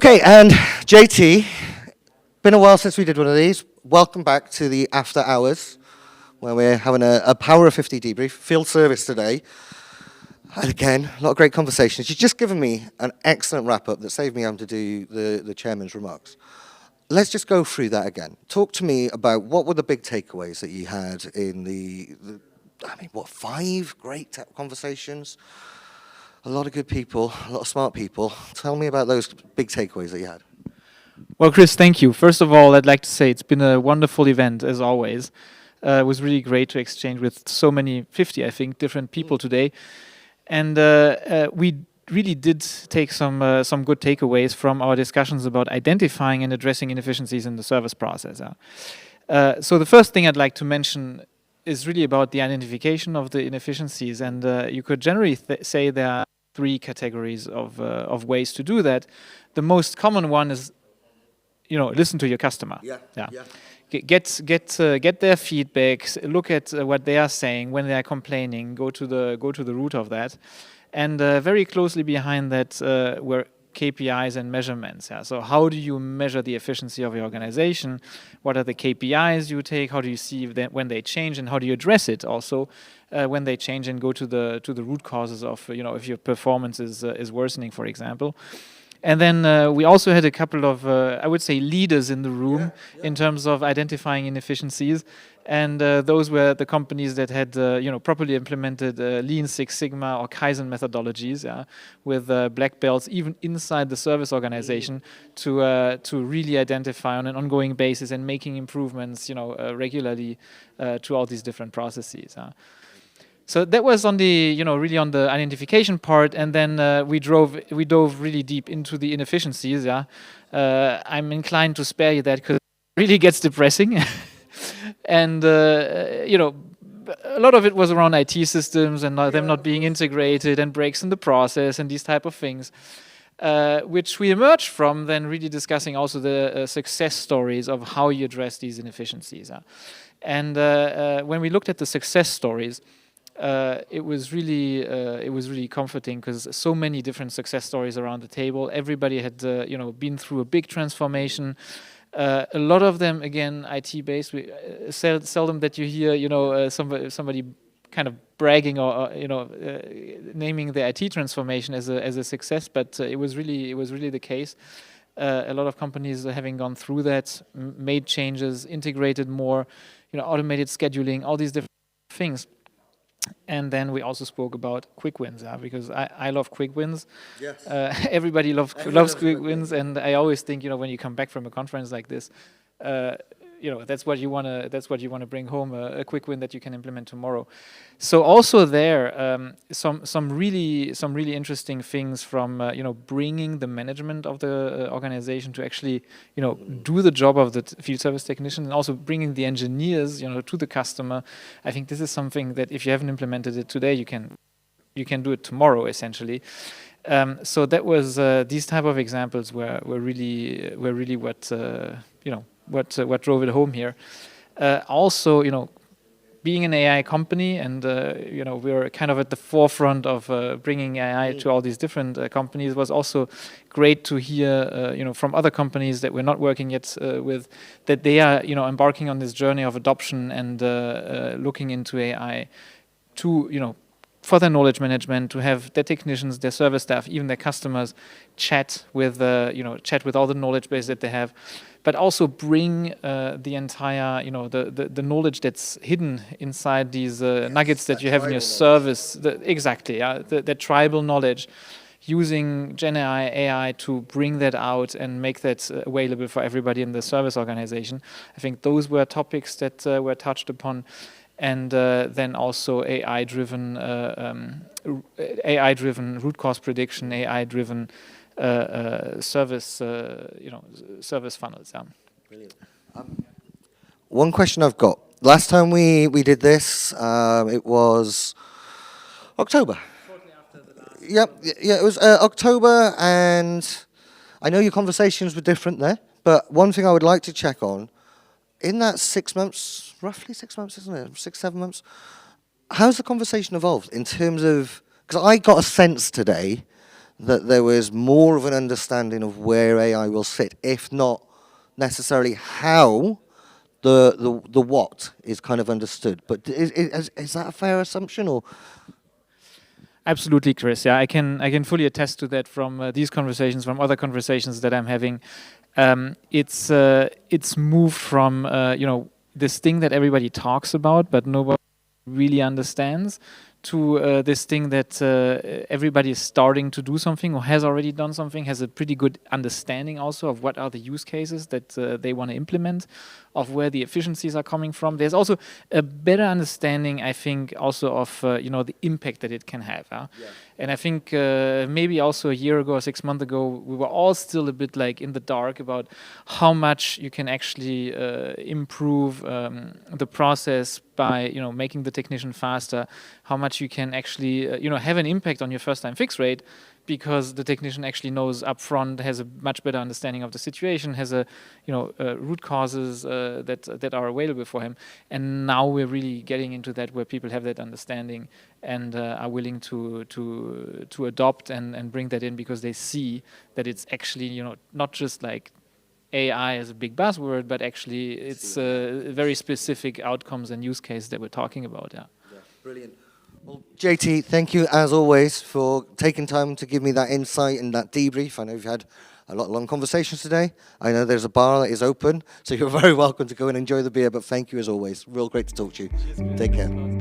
Okay, and JT, been a while since we did one of these. Welcome back to the after hours, where we're having a Power of 50 debrief, field service today. And again, a lot of great conversations. You've just given me an excellent wrap-up that saved me having to do the chairman's remarks. Let's just go through that again. Talk to me about what were the big takeaways that you had in five great conversations? A lot of good people, a lot of smart people. Tell me about those big takeaways that you had. Well, Chris, thank you. First of all, I'd like to say it's been a wonderful event, as always. It was really great to exchange with so many, 50, I think, different people today. And we really did take some good takeaways from our discussions about identifying and addressing inefficiencies in the service process. So the first thing I'd like to mention is really about the identification of the inefficiencies. And you could generally say there are three categories of ways to do that. The most common one is, listen to your customer. Yeah. Get their feedback. Look at what they are saying when they are complaining. Go to the root of that, and very closely behind that were KPIs and measurements. Yeah. So how do you measure the efficiency of your organization? What are the KPIs you take? How do you see that when they change, and how do you address it also when they change and go to the root causes of if your performance is worsening, for example. And then we also had a couple of, I would say, leaders in the room in terms of identifying inefficiencies. And those were the companies that had, properly implemented Lean Six Sigma or Kaizen methodologies, with black belts even inside the service organization to really identify on an ongoing basis and making improvements, regularly to all these different processes. So that was on the, really on the identification part, and then we dove really deep into the inefficiencies. I'm inclined to spare you that because it really gets depressing, and a lot of it was around IT systems and them not being integrated and breaks in the process and these type of things, which we emerged from then really discussing also the success stories of how you address these inefficiencies. And when we looked at the success stories, it was really comforting because so many different success stories around the table. Everybody had been through a big transformation. A lot of them, again, IT based. We seldom that you hear somebody kind of bragging or naming the IT transformation as a success, but it was really the case. A lot of companies having gone through that, made changes, integrated more, automated scheduling, all these different things. And then we also spoke about quick wins, because I love quick wins. Yes. Everybody loves quick wins, and I always think, when you come back from a conference like this, that's what you want to bring home, a quick win that you can implement tomorrow. So also there, some really interesting things from bringing the management of the organization to actually do the job of the field service technician, and also bringing the engineers to the customer. I think this is something that if you haven't implemented it today, you can do it tomorrow essentially. So that was these type of examples were really what drove it home here. Also, being an AI company, and we're kind of at the forefront of bringing AI to all these different companies, was also great to hear, from other companies that we're not working yet with, that they are, embarking on this journey of adoption and looking into AI to, for their knowledge management, to have their technicians, their service staff, even their customers chat with all the knowledge base that they have, but also bring the entire, the knowledge that's hidden inside these nuggets that you have in your service. The tribal knowledge, using Gen AI to bring that out and make that available for everybody in the service organization. I think those were topics that were touched upon. And then also AI-driven root cause prediction, AI-driven service funnels. Yeah. Brilliant. One question I've got. Last time we did this, it was October. Shortly after the last. Yep. Yeah, it was October, and I know your conversations were different there. But one thing I would like to check on. In that 6 months, roughly 6 months, isn't it? 6, 7 months. How's the conversation evolved in terms of, because I got a sense today that there was more of an understanding of where AI will sit, if not necessarily how the what is kind of understood. But is that a fair assumption, or? Absolutely, Chris. Yeah, I can fully attest to that from these conversations, from other conversations that I'm having. It's moved from this thing that everybody talks about, but nobody really understands, to this thing that everybody is starting to do something or has already done something, has a pretty good understanding also of what are the use cases that they want to implement, of where the efficiencies are coming from. There's also a better understanding, I think, also of the impact that it can have. Yeah. And I think maybe also a year ago or 6 months ago, we were all still a bit like in the dark about how much you can actually improve the process by making the technician faster, how much you can actually have an impact on your first time fix rate, because the technician actually knows upfront, has a much better understanding of the situation, has a root causes that are available for him. And now we're really getting into that, where people have that understanding and are willing to adopt and bring that in, because they see that it's actually not just like AI is a big buzzword, but actually it's very specific outcomes and use cases that we're talking about. Yeah. Brilliant. Well, JT, thank you as always for taking time to give me that insight and that debrief. I know you've had a lot of long conversations today. I know there's a bar that is open, so you're very welcome to go and enjoy the beer, but thank you as always. Real great to talk to you. Take care.